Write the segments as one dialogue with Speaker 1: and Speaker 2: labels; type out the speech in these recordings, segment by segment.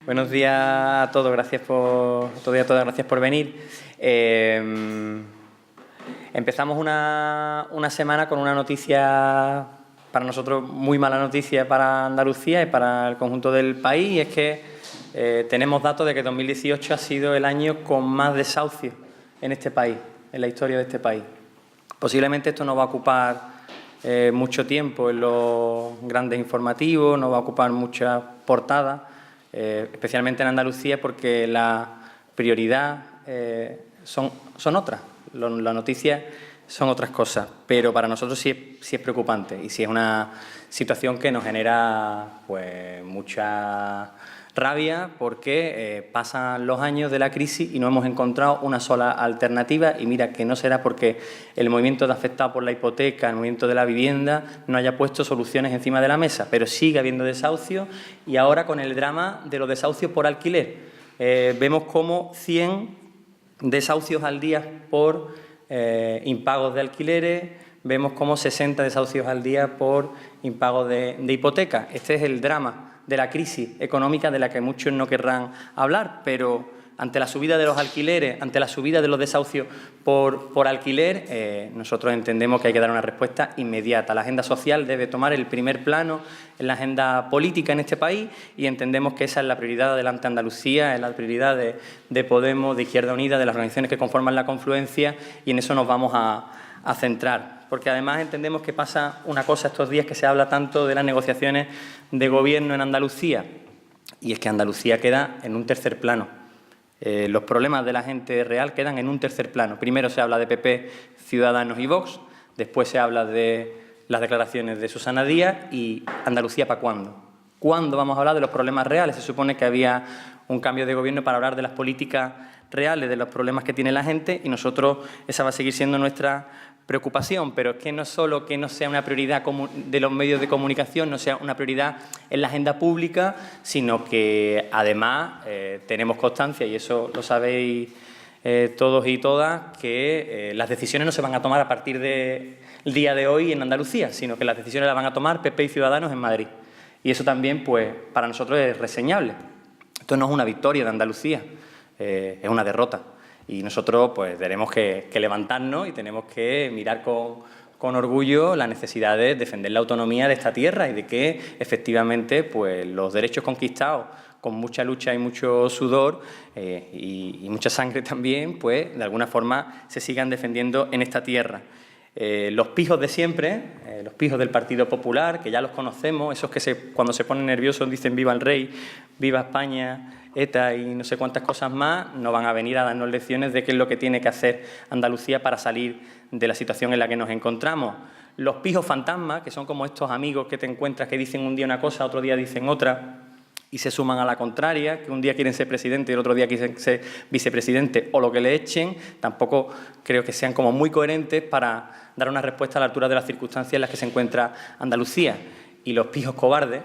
Speaker 1: Buenos días a todos, gracias por venir. Empezamos una semana con una noticia, para nosotros muy mala noticia para Andalucía y para el conjunto del país, y es que tenemos datos de que 2018 ha sido el año con más desahucios en este país, en la historia de este país. Posiblemente esto no va a ocupar mucho tiempo en los grandes informativos, no va a ocupar muchas portadas, especialmente en Andalucía, porque la prioridad son otras. Las noticias son otras cosas, pero para nosotros sí es preocupante y sí es una situación que nos genera pues mucha rabia, porque pasan los años de la crisis y no hemos encontrado una sola alternativa, y mira que no será porque el movimiento de afectados por la hipoteca, el movimiento de la vivienda, no haya puesto soluciones encima de la mesa, pero sigue habiendo desahucios, y ahora con el drama de los desahucios por alquiler. Vemos como 100 desahucios al día por impagos de alquileres, vemos como 60 desahucios al día por impagos de hipoteca. Este es el drama de la crisis económica, de la que muchos no querrán hablar, pero ante la subida de los alquileres, ante la subida de los desahucios por alquiler, nosotros entendemos que hay que dar una respuesta inmediata. La agenda social debe tomar el primer plano en la agenda política en este país, y entendemos que esa es la prioridad de Adelante Andalucía, es la prioridad de Podemos, de Izquierda Unida, de las organizaciones que conforman la confluencia, y en eso nos vamos a centrar. Porque además entendemos que pasa una cosa estos días, que se habla tanto de las negociaciones de gobierno en Andalucía, y es que Andalucía queda en un tercer plano. Los problemas de la gente real quedan en un tercer plano. Primero se habla de PP, Ciudadanos y Vox, después se habla de las declaraciones de Susana Díaz, y Andalucía, ¿para cuándo? ¿Cuándo vamos a hablar de los problemas reales? Se supone que había un cambio de gobierno para hablar de las políticas reales, de los problemas que tiene la gente, y nosotros esa va a seguir siendo nuestra preocupación, pero es que no solo que no sea una prioridad de los medios de comunicación, no sea una prioridad en la agenda pública, sino que además tenemos constancia, y eso lo sabéis todos y todas, que las decisiones no se van a tomar a partir del día de hoy en Andalucía, sino que las decisiones las van a tomar PP y Ciudadanos en Madrid. Y eso también, pues, para nosotros es reseñable. Esto no es una victoria de Andalucía, es una derrota. Y nosotros pues tenemos que levantarnos y tenemos que mirar con orgullo la necesidad de defender la autonomía de esta tierra, y de que efectivamente pues los derechos conquistados con mucha lucha y mucho sudor y mucha sangre también, pues de alguna forma se sigan defendiendo en esta tierra. Los pijos de siempre, los pijos del Partido Popular, que ya los conocemos, esos que cuando se ponen nerviosos dicen viva el rey, viva España, ETA y no sé cuántas cosas más, no van a venir a darnos lecciones de qué es lo que tiene que hacer Andalucía para salir de la situación en la que nos encontramos. Los pijos fantasmas, que son como estos amigos que te encuentras que dicen un día una cosa, otro día dicen otra, y se suman a la contraria, que un día quieren ser presidente y el otro día quieren ser vicepresidente, o lo que le echen. Tampoco creo que sean como muy coherentes para dar una respuesta a la altura de las circunstancias en las que se encuentra Andalucía. Y los pijos cobardes,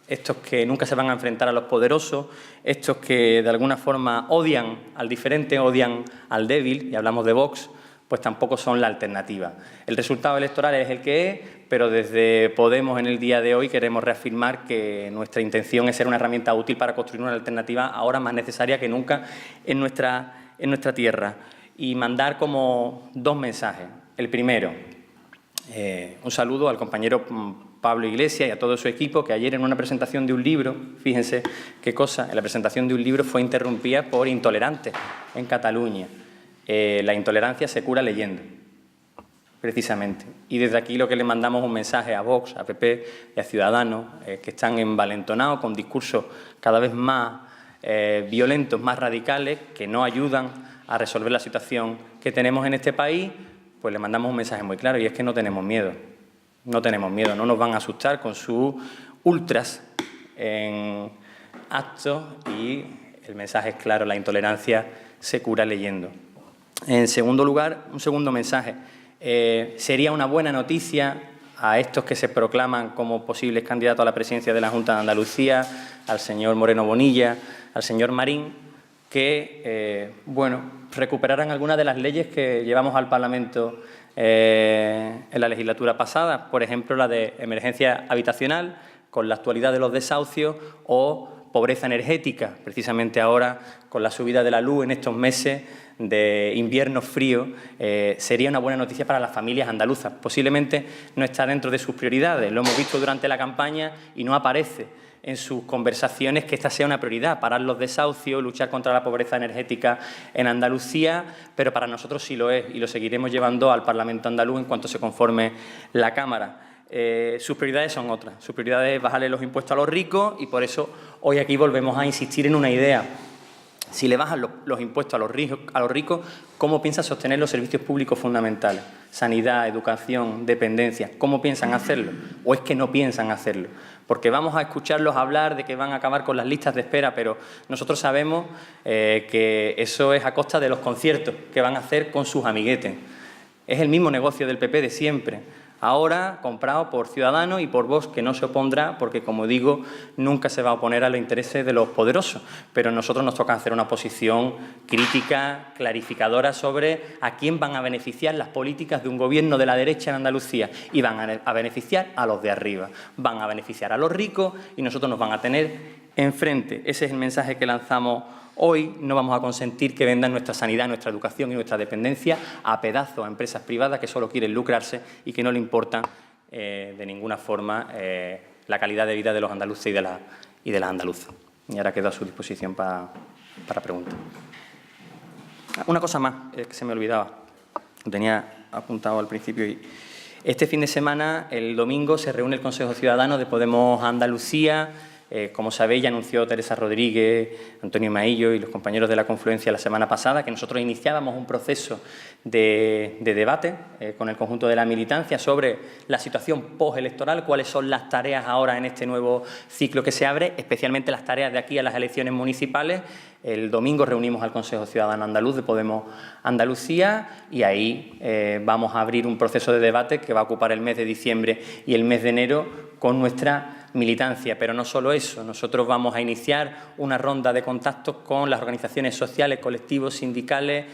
Speaker 1: estos que nunca se van a enfrentar a los poderosos, estos que de alguna forma odian al diferente, odian al débil, y hablamos de Vox, pues tampoco son la alternativa. El resultado electoral es el que es, pero desde Podemos en el día de hoy queremos reafirmar que nuestra intención es ser una herramienta útil para construir una alternativa ahora más necesaria que nunca en nuestra tierra. Y mandar como dos mensajes. El primero, un saludo al compañero Pablo Iglesias y a todo su equipo, que ayer en una presentación de un libro, fíjense qué cosa, en la presentación de un libro fue interrumpida por intolerantes en Cataluña. La intolerancia se cura leyendo, precisamente. Y desde aquí lo que le mandamos un mensaje a Vox, a PP y a Ciudadanos, que están envalentonados con discursos cada vez más violentos, más radicales, que no ayudan a resolver la situación que tenemos en este país, pues le mandamos un mensaje muy claro, y es que no tenemos miedo. No tenemos miedo, no nos van a asustar con sus ultras en actos, y el mensaje es claro: la intolerancia se cura leyendo. En segundo lugar, un segundo mensaje. Sería una buena noticia a estos que se proclaman como posibles candidatos a la presidencia de la Junta de Andalucía, al señor Moreno Bonilla, al señor Marín, que recuperaran algunas de las leyes que llevamos al Parlamento en la legislatura pasada, por ejemplo la de emergencia habitacional, con la actualidad de los desahucios, o pobreza energética, precisamente ahora con la subida de la luz en estos meses de invierno frío, sería una buena noticia para las familias andaluzas. Posiblemente no está dentro de sus prioridades, lo hemos visto durante la campaña y no aparece en sus conversaciones que esta sea una prioridad, parar los desahucios, luchar contra la pobreza energética en Andalucía, pero para nosotros sí lo es y lo seguiremos llevando al Parlamento andaluz en cuanto se conforme la Cámara. Sus prioridades son otras, sus prioridades es bajarle los impuestos a los ricos y por eso hoy aquí volvemos a insistir en una idea. Si le bajan los impuestos a los ricos, ¿cómo piensan sostener los servicios públicos fundamentales? Sanidad, educación, dependencia. ¿Cómo piensan hacerlo? ¿O es que no piensan hacerlo? Porque vamos a escucharlos hablar de que van a acabar con las listas de espera, pero nosotros sabemos que eso es a costa de los conciertos que van a hacer con sus amiguetes. Es el mismo negocio del PP de siempre. Ahora comprado por Ciudadanos y por Vox, que no se opondrá porque, como digo, nunca se va a oponer a los intereses de los poderosos. Pero a nosotros nos toca hacer una posición crítica, clarificadora sobre a quién van a beneficiar las políticas de un gobierno de la derecha en Andalucía. Y van a beneficiar a los de arriba. Van a beneficiar a los ricos y nosotros nos van a tener enfrente. Ese es el mensaje que lanzamos hoy. No vamos a consentir que vendan nuestra sanidad, nuestra educación y nuestra dependencia a pedazos a empresas privadas que solo quieren lucrarse y que no le importa de ninguna forma la calidad de vida de los andaluces y de las andaluzas. Y ahora quedo a su disposición para preguntas. Una cosa más que se me olvidaba, lo tenía apuntado al principio. Este fin de semana, el domingo, se reúne el Consejo Ciudadano de Podemos Andalucía. Como sabéis, ya anunció Teresa Rodríguez, Antonio Maillo y los compañeros de la Confluencia la semana pasada que nosotros iniciábamos un proceso de debate con el conjunto de la militancia sobre la situación postelectoral, cuáles son las tareas ahora en este nuevo ciclo que se abre, especialmente las tareas de aquí a las elecciones municipales. El domingo reunimos al Consejo Ciudadano Andaluz de Podemos Andalucía y ahí vamos a abrir un proceso de debate que va a ocupar el mes de diciembre y el mes de enero con nuestra militancia. Pero no solo eso, nosotros vamos a iniciar una ronda de contactos con las organizaciones sociales, colectivos, sindicales,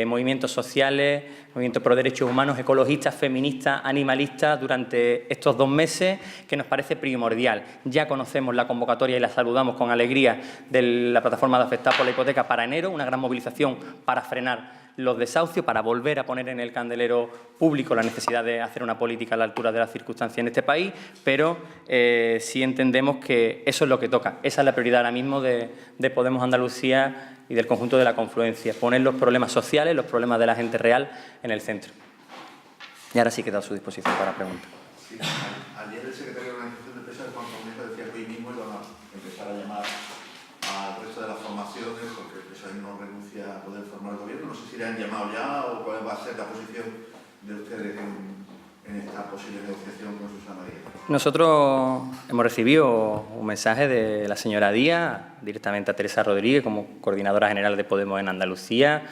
Speaker 1: movimientos sociales, movimientos por derechos humanos, ecologistas, feministas, animalistas durante estos 2 meses, que nos parece primordial. Ya conocemos la convocatoria y la saludamos con alegría de la plataforma de afectados por la hipoteca para enero, una gran movilización para frenar los desahucios, para volver a poner en el candelero público la necesidad de hacer una política a la altura de las circunstancias en este país, pero sí entendemos que eso es lo que toca. Esa es la prioridad ahora mismo de Podemos Andalucía y del conjunto de la confluencia, poner los problemas sociales, los problemas de la gente real en el centro. Y ahora sí queda a su disposición para preguntas.
Speaker 2: Sí, ayer el secretario de Organización de Empresas, Juan Cornejo, decía que hoy mismo iban a empezar a llamar al resto de las formaciones porque el PSOE no renuncia a poder formar el gobierno. No sé si le han llamado ya o cuál va a ser la posición de ustedes en esta posible negociación con Susana Díaz.
Speaker 1: Nosotros hemos recibido un mensaje de la señora Díaz, directamente a Teresa Rodríguez, como coordinadora general de Podemos en Andalucía.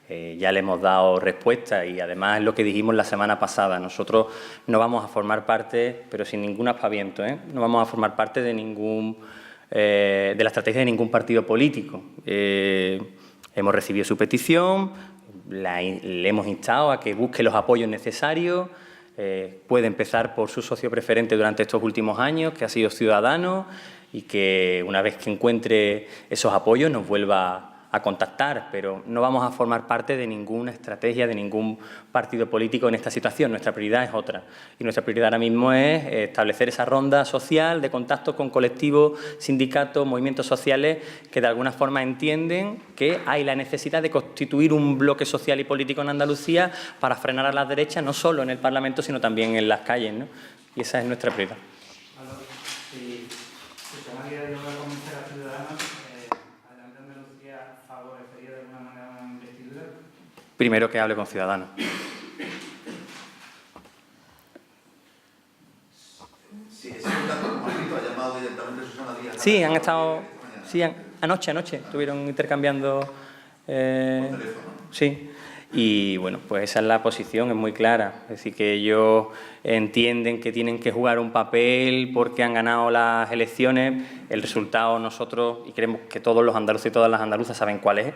Speaker 1: Ya le hemos dado respuesta y además es lo que dijimos la semana pasada. Nosotros no vamos a formar parte, pero sin ningún aspaviento, no vamos a formar parte de la estrategia de ningún partido político. Hemos recibido su petición, le hemos instado a que busque los apoyos necesarios. Puede empezar por su socio preferente durante estos últimos años, que ha sido Ciudadanos, y que una vez que encuentre esos apoyos nos vuelva a contactar, pero no vamos a formar parte de ninguna estrategia, de ningún partido político en esta situación. Nuestra prioridad es otra. Y nuestra prioridad ahora mismo es establecer esa ronda social de contactos con colectivos, sindicatos, movimientos sociales que de alguna forma entienden que hay la necesidad de constituir un bloque social y político en Andalucía para frenar a la derecha, no solo en el Parlamento, sino también en las calles, ¿no? Y esa es nuestra prioridad.
Speaker 3: Si Susana Díaz logra convencer a Ciudadanos, ¿Adelante Andalucía favorecería de alguna manera una investidura?
Speaker 1: Primero que hable con Ciudadanos.
Speaker 2: Sí, ese contacto como escrito ha llamado directamente Susana Díaz.
Speaker 1: Sí, han estado... Sí, anoche estuvieron intercambiando...
Speaker 2: Por teléfono.
Speaker 1: Sí. Y bueno, pues esa es la posición, es muy clara. Es decir, que ellos entienden que tienen que jugar un papel porque han ganado las elecciones. El resultado nosotros, y creemos que todos los andaluces y todas las andaluzas saben cuál es.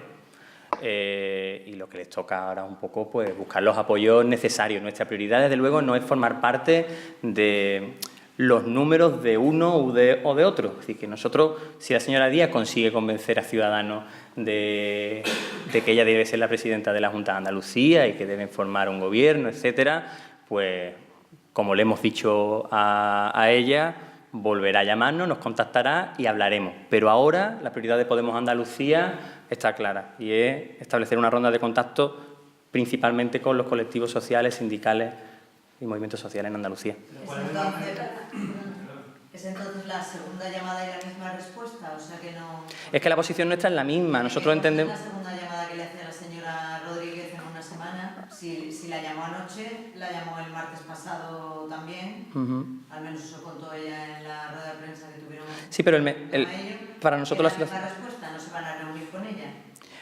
Speaker 1: Y lo que les toca ahora un poco, pues buscar los apoyos necesarios. Nuestra prioridad, desde luego, no es formar parte de los números de uno o de otro. Es decir, que nosotros, si la señora Díaz consigue convencer a Ciudadanos de que ella debe ser la presidenta de la Junta de Andalucía y que deben formar un gobierno, etcétera, pues, como le hemos dicho a ella, volverá a llamarnos, nos contactará y hablaremos. Pero ahora la prioridad de Podemos Andalucía está clara y es establecer una ronda de contacto principalmente con los colectivos sociales, sindicales y movimientos sociales en Andalucía.
Speaker 4: ¿Es entonces la segunda llamada y la misma respuesta? O sea que no...
Speaker 1: Es que la posición nuestra es la misma. Nosotros entendemos...
Speaker 4: La segunda llamada que le hacía la señora Rodríguez en una semana, si la llamó anoche, la llamó el martes pasado también, al menos eso contó ella en la rueda de prensa que tuvieron.
Speaker 1: Sí, pero para nosotros la
Speaker 4: situación... ¿La respuesta? ¿No se van a reunir con ella?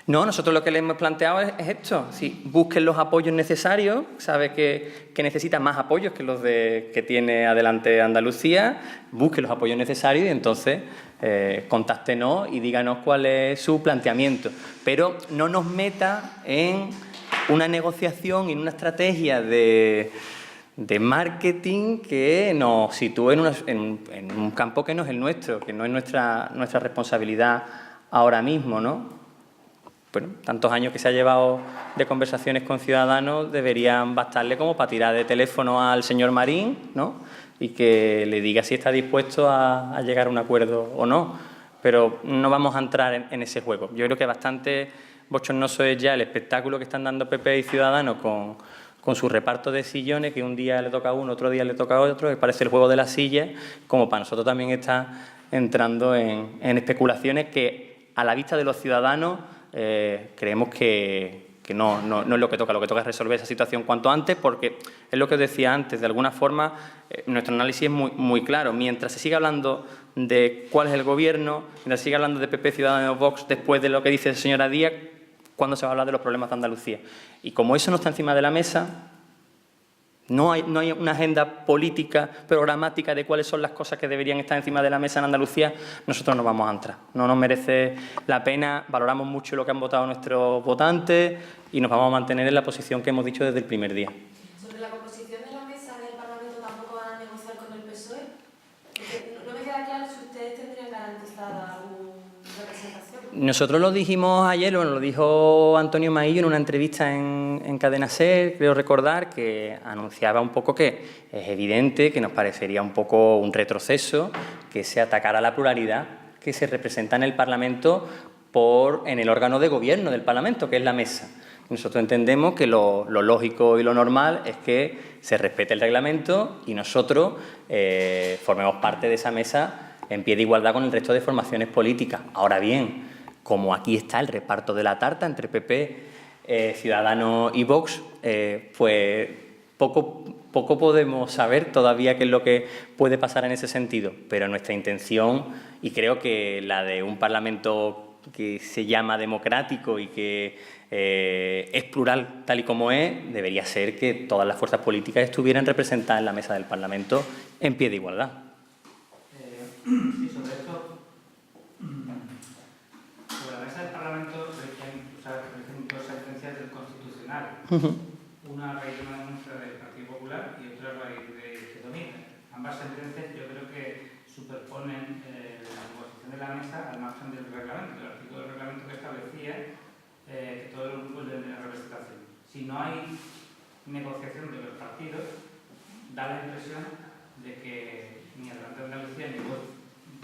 Speaker 1: No, nosotros lo que le hemos planteado es esto, sí, busquen los apoyos necesarios, sabe que necesita más apoyos que los que tiene adelante Andalucía, busquen los apoyos necesarios y entonces contáctenos y díganos cuál es su planteamiento. Pero no nos meta en una negociación y en una estrategia de marketing que nos sitúe en un campo que no es el nuestro, que no es nuestra responsabilidad ahora mismo, ¿no? Bueno, tantos años que se ha llevado de conversaciones con Ciudadanos deberían bastarle como para tirar de teléfono al señor Marín, ¿no? Y que le diga si está dispuesto a llegar a un acuerdo o no. Pero no vamos a entrar en ese juego. Yo creo que bastante bochornoso es ya el espectáculo que están dando PP y Ciudadanos con su reparto de sillones, que un día le toca a uno, otro día le toca a otro, que parece el juego de las sillas, como para nosotros también está entrando en especulaciones que, a la vista de los ciudadanos, creemos que no es lo que toca es resolver esa situación cuanto antes, porque es lo que os decía antes, de alguna forma nuestro análisis es muy claro. Mientras se siga hablando de cuál es el gobierno, mientras se siga hablando de PP, Ciudadanos, Vox, después de lo que dice la señora Díaz, ¿cuándo se va a hablar de los problemas de Andalucía? Y como eso no está encima de la mesa, no hay una agenda política, programática de cuáles son las cosas que deberían estar encima de la mesa en Andalucía, nosotros no vamos a entrar. No nos merece la pena, valoramos mucho lo que han votado nuestros votantes y nos vamos a mantener en la posición que hemos dicho desde el primer día.
Speaker 5: Sobre la composición de la mesa del Parlamento, ¿tampoco van a negociar con el PSOE? Porque no me queda claro si ustedes tendrían garantizada alguna representación.
Speaker 1: Nosotros lo dijimos ayer, lo dijo Antonio Maillo en una entrevista en Cadena SER, creo recordar, que anunciaba un poco que es evidente que nos parecería un poco un retroceso que se atacara la pluralidad que se representa en el Parlamento en el órgano de gobierno del Parlamento, que es la mesa. Nosotros entendemos que lo lógico y lo normal es que se respete el reglamento y nosotros formemos parte de esa mesa en pie de igualdad con el resto de formaciones políticas. Ahora bien, como aquí está el reparto de la tarta entre PP, Ciudadanos y Vox, pues poco podemos saber todavía qué es lo que puede pasar en ese sentido. Pero nuestra intención, y creo que la de un Parlamento que se llama democrático y que es plural tal y como es, debería ser que todas las fuerzas políticas estuvieran representadas en la mesa del Parlamento en pie de igualdad.
Speaker 3: Sí, sobre esto, sobre la mesa del Parlamento recién dos sentencias del Constitucional. Una a raíz de una denuncia del Partido Popular y otra a raíz de Izquierda Unida. Ambas sentencias yo creo que superponen la composición de la mesa al margen del reglamento, del artículo del reglamento que establecía que todos los grupos deben tener representación. Si no hay negociación de los partidos, da la impresión de que ni Adelante Andalucía ni Vox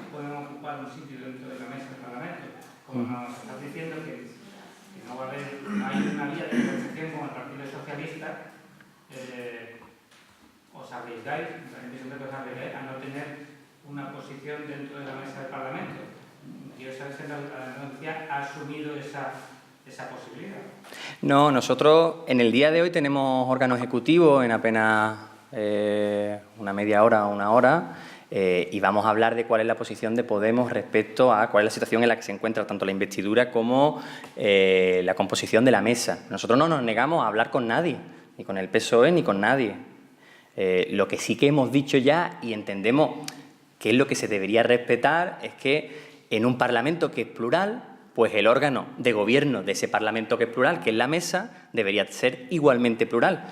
Speaker 3: pueden ocupar un sitio dentro de la mesa del Parlamento. Como nos estás diciendo que no va a haber, hay una vía de negociación con el Partido Socialista, os arriesgáis, me da la impresión de que os arriesgáis a no tener una posición dentro de la mesa del Parlamento. Quiero saber si Andalucía ha asumido esa posibilidad.
Speaker 1: No, nosotros en el día de hoy tenemos órgano ejecutivo en apenas una media hora o una hora y vamos a hablar de cuál es la posición de Podemos respecto a cuál es la situación en la que se encuentra tanto la investidura como la composición de la mesa. Nosotros no nos negamos a hablar con nadie, ni con el PSOE ni con nadie. Lo que sí que hemos dicho ya y entendemos que es lo que se debería respetar es que en un Parlamento que es plural, pues el órgano de gobierno de ese Parlamento que es plural, que es la mesa, debería ser igualmente plural.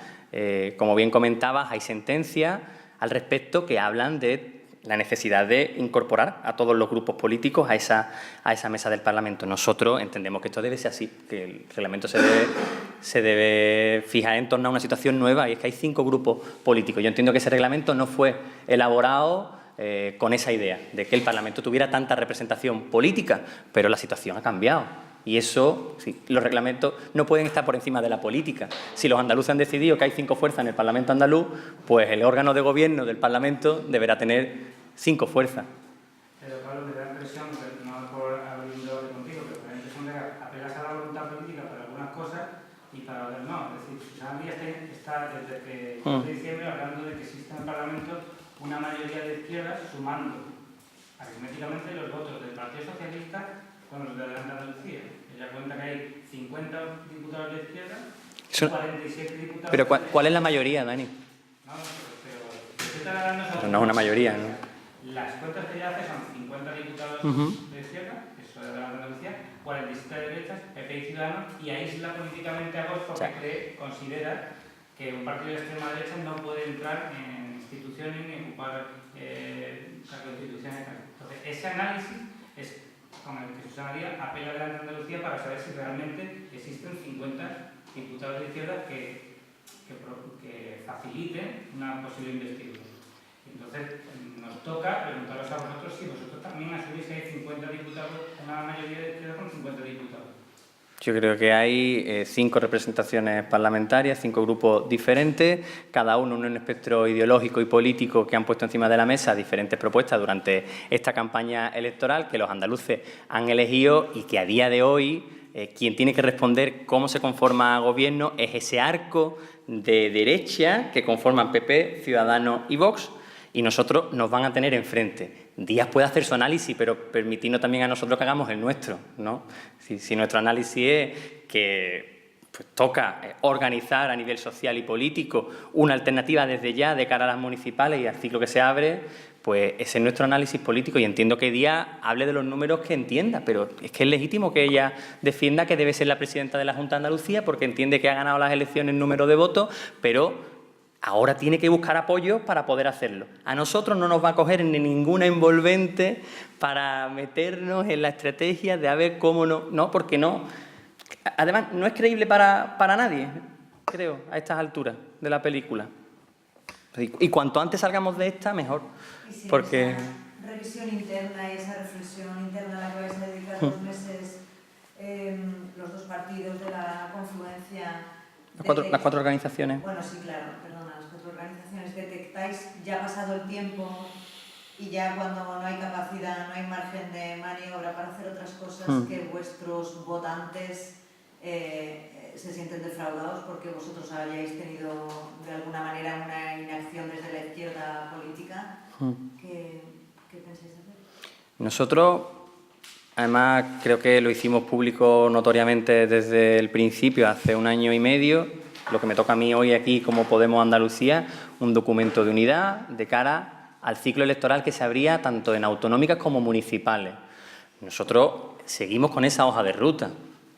Speaker 1: Como bien comentabas, hay sentencias al respecto que hablan de la necesidad de incorporar a todos los grupos políticos a esa mesa del Parlamento. Nosotros entendemos que esto debe ser así, que el reglamento se debe fijar en torno a una situación nueva, y es que hay 5 grupos políticos. Yo entiendo que ese reglamento no fue elaborado con esa idea de que el Parlamento tuviera tanta representación política, pero la situación ha cambiado. Y eso, sí, los reglamentos no pueden estar por encima de la política. Si los andaluces han decidido que hay 5 fuerzas en el Parlamento andaluz, pues el órgano de gobierno del Parlamento deberá tener 5 fuerzas.
Speaker 3: Pero Pablo, me da la impresión, no por abrir un debate contigo, pero me da la impresión de que apelas a la voluntad política para algunas cosas y para otras no. Es decir, Susana Díaz está desde que de diciembre hablando de que existe en el Parlamento una mayoría de izquierdas sumando aritméticamente los votos del Partido Socialista con los de Andalucía. Ella cuenta que hay 50 diputados de izquierda, 47 diputados...
Speaker 1: Pero ¿cuál es la mayoría, Dani?
Speaker 3: No,
Speaker 1: pero no es una mayoría, ¿no?
Speaker 3: Las cuentas que ella hace son 50 diputados de izquierda, eso es de la Andalucía, 47 de derechas, PP y Ciudadanos, y aísla políticamente a Vox porque considera que un partido de extrema derecha no puede entrar en instituciones ni ocupar cargos de instituciones. Entonces, ese análisis es con el que Susana Díaz apela a la Andalucía para saber si realmente existen 50 diputados de izquierda que faciliten una posible investidura. Entonces, nos toca preguntaros a vosotros si vosotros también asumís que hay 50 diputados, una mayoría de izquierda con 50 diputados.
Speaker 1: Yo creo que hay 5 representaciones parlamentarias, 5 grupos diferentes, cada uno en un espectro ideológico y político que han puesto encima de la mesa diferentes propuestas durante esta campaña electoral que los andaluces han elegido y que a día de hoy quien tiene que responder cómo se conforma gobierno es ese arco de derecha que conforman PP, Ciudadanos y Vox, y nosotros nos van a tener enfrente. Díaz puede hacer su análisis, pero permitirnos también a nosotros que hagamos el nuestro, ¿no? Si nuestro análisis es que pues, toca organizar a nivel social y político una alternativa desde ya de cara a las municipales y al ciclo que se abre, pues ese es nuestro análisis político, y entiendo que Díaz hable de los números que entienda, pero es que es legítimo que ella defienda que debe ser la presidenta de la Junta de Andalucía porque entiende que ha ganado las elecciones en número de votos, pero ahora tiene que buscar apoyo para poder hacerlo. A nosotros no nos va a coger ni ninguna envolvente para meternos en la estrategia de a ver cómo no, porque no. Además, no es creíble para nadie, creo, a estas alturas de la película. Y cuanto antes salgamos de esta, mejor.
Speaker 4: Y si
Speaker 1: porque
Speaker 4: esa revisión interna y esa reflexión interna a la que vais a dedicar 2 meses, los 2 partidos de la confluencia...
Speaker 1: las 4 organizaciones.
Speaker 4: Bueno, sí, claro, perdona, las 4 organizaciones detectáis, ya ha pasado el tiempo y ya cuando no hay capacidad, no hay margen de maniobra para hacer otras cosas, que vuestros votantes se sienten defraudados porque vosotros hayáis tenido de alguna manera una inacción desde la izquierda política. ¿Qué pensáis hacer?
Speaker 1: Nosotros, además, creo que lo hicimos público notoriamente desde el principio, hace 1 año y medio, lo que me toca a mí hoy aquí como Podemos Andalucía, un documento de unidad de cara al ciclo electoral que se abría tanto en autonómicas como municipales. Nosotros seguimos con esa hoja de ruta.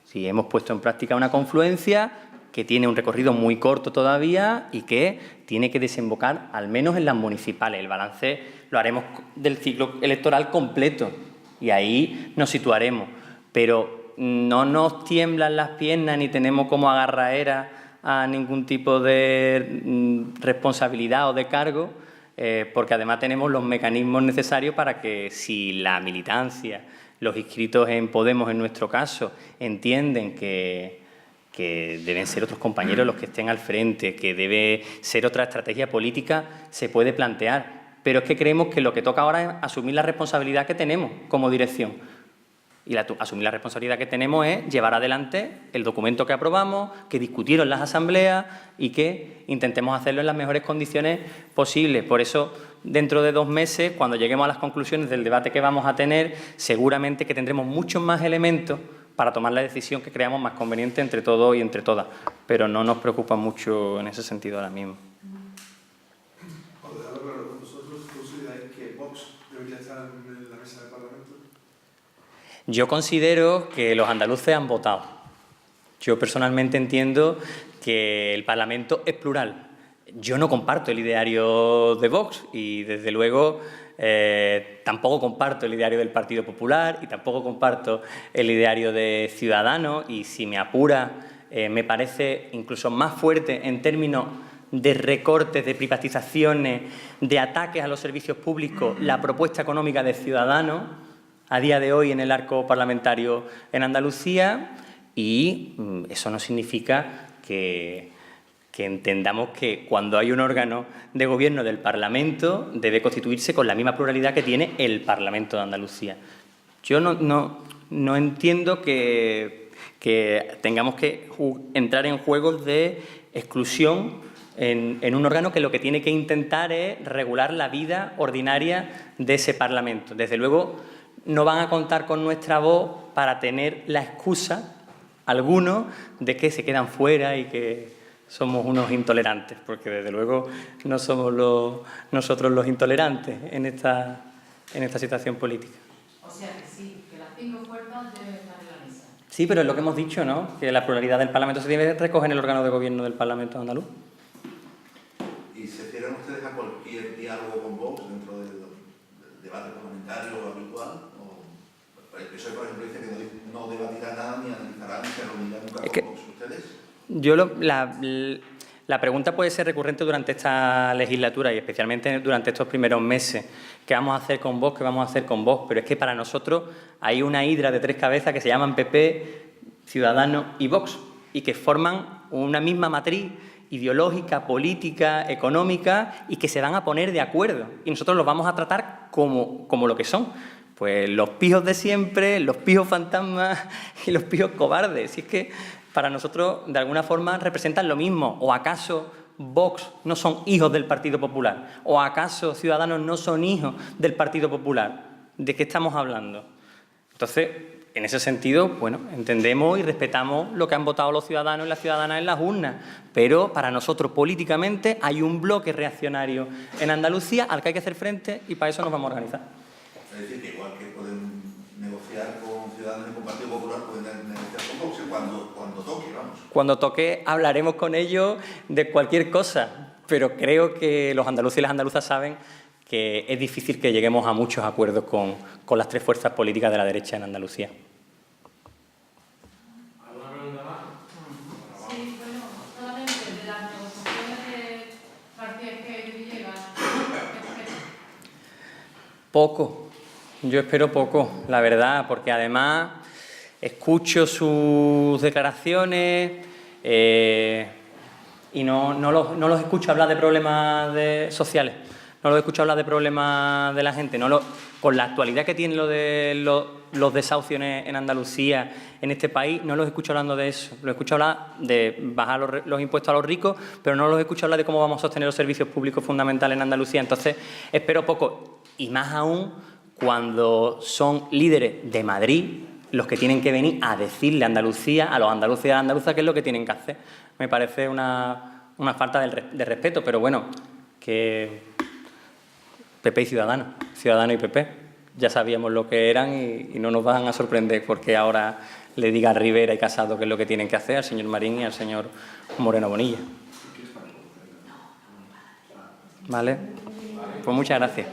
Speaker 1: Sí, hemos puesto en práctica una confluencia que tiene un recorrido muy corto todavía y que tiene que desembocar al menos en las municipales. El balance lo haremos del ciclo electoral completo y ahí nos situaremos. Pero no nos tiemblan las piernas ni tenemos como agarraera a ningún tipo de responsabilidad o de cargo, porque además tenemos los mecanismos necesarios para que si la militancia, los inscritos en Podemos en nuestro caso, entienden que deben ser otros compañeros los que estén al frente, que debe ser otra estrategia política, se puede plantear. Pero es que creemos que lo que toca ahora es asumir la responsabilidad que tenemos como dirección. Y asumir la responsabilidad que tenemos es llevar adelante el documento que aprobamos, que discutieron las asambleas y que intentemos hacerlo en las mejores condiciones posibles. Por eso, dentro de 2 meses, cuando lleguemos a las conclusiones del debate que vamos a tener, seguramente que tendremos muchos más elementos para tomar la decisión que creamos más conveniente entre todos y entre todas. Pero no nos preocupa mucho en ese sentido ahora mismo.
Speaker 6: ¿Vosotros consideráis que Vox debería estar en la mesa del Parlamento?
Speaker 1: Yo considero que los andaluces han votado. Yo personalmente entiendo que el Parlamento es plural Yo no comparto el ideario de Vox y, desde luego, tampoco comparto el ideario del Partido Popular y tampoco comparto el ideario de Ciudadanos, y, si me apura, me parece incluso más fuerte en términos de recortes, de privatizaciones, de ataques a los servicios públicos, la propuesta económica de Ciudadanos a día de hoy en el arco parlamentario en Andalucía, y eso no significa que entendamos que cuando hay un órgano de gobierno del Parlamento debe constituirse con la misma pluralidad que tiene el Parlamento de Andalucía. Yo no entiendo que tengamos que entrar en juegos de exclusión en un órgano que lo que tiene que intentar es regular la vida ordinaria de ese Parlamento. Desde luego, no van a contar con nuestra voz para tener la excusa, algunos, de que se quedan fuera y que somos unos intolerantes, porque desde luego no somos nosotros los intolerantes en esta situación política.
Speaker 7: O sea que sí, que las 5 fuerzas deben estar en la mesa.
Speaker 1: Sí, pero es lo que hemos dicho, ¿no? Que la pluralidad del Parlamento se debe recoger en el órgano de gobierno del Parlamento andaluz.
Speaker 2: ¿Y se cierran ustedes a cualquier diálogo con Vox dentro del debate parlamentario habitual? ¿O el PSOE, por ejemplo, dice que no debatirá nada, ni analizará, ni se reunirá nunca con Vox? ¿Ustedes?
Speaker 1: La pregunta puede ser recurrente durante esta legislatura y especialmente durante estos primeros meses. ¿Qué vamos a hacer con Vox? ¿Qué vamos a hacer con Vox? Pero es que para nosotros hay una hidra de 3 cabezas que se llaman PP, Ciudadanos y Vox, y que forman una misma matriz ideológica, política, económica, y que se van a poner de acuerdo. Y nosotros los vamos a tratar como lo que son. Pues los pijos de siempre, los pijos fantasmas y los pijos cobardes. Si es que para nosotros, de alguna forma, representan lo mismo. ¿O acaso Vox no son hijos del Partido Popular? ¿O acaso Ciudadanos no son hijos del Partido Popular? ¿De qué estamos hablando? Entonces, en ese sentido, bueno, entendemos y respetamos lo que han votado los ciudadanos y las ciudadanas en las urnas, pero para nosotros, políticamente, hay un bloque reaccionario en Andalucía al que hay que hacer frente, y para eso nos vamos a organizar.
Speaker 2: Es decir, que igual que pueden negociar con Ciudadanos y con Partido Popular, pueden negociar con Vox cuando toque, vamos.
Speaker 1: Cuando toque hablaremos con ellos de cualquier cosa, pero creo que los andaluces y las andaluzas saben que es difícil que lleguemos a muchos acuerdos con las 3 fuerzas políticas de la derecha en Andalucía.
Speaker 7: ¿Alguna pregunta más? Sí, bueno, solamente de las negociaciones de García Esquer y Villegas.
Speaker 1: Poco. Yo espero poco, la verdad, porque además escucho sus declaraciones y no los escucho hablar de problemas sociales, no los escucho hablar de problemas de la gente. Con la actualidad que tiene lo de los desahucios en Andalucía, en este país, no los escucho hablando de eso. Los escucho hablar de bajar los impuestos a los ricos, pero no los escucho hablar de cómo vamos a sostener los servicios públicos fundamentales en Andalucía. Entonces, espero poco, y más aún cuando son líderes de Madrid los que tienen que venir a decirle a Andalucía, a los andaluces y a las andaluzas, qué es lo que tienen que hacer. Me parece una falta de respeto, pero bueno, que PP y Ciudadanos y PP, ya sabíamos lo que eran y no nos van a sorprender porque ahora le diga a Rivera y Casado qué es lo que tienen que hacer, al señor Marín y al señor Moreno Bonilla. ¿Vale? Pues muchas gracias.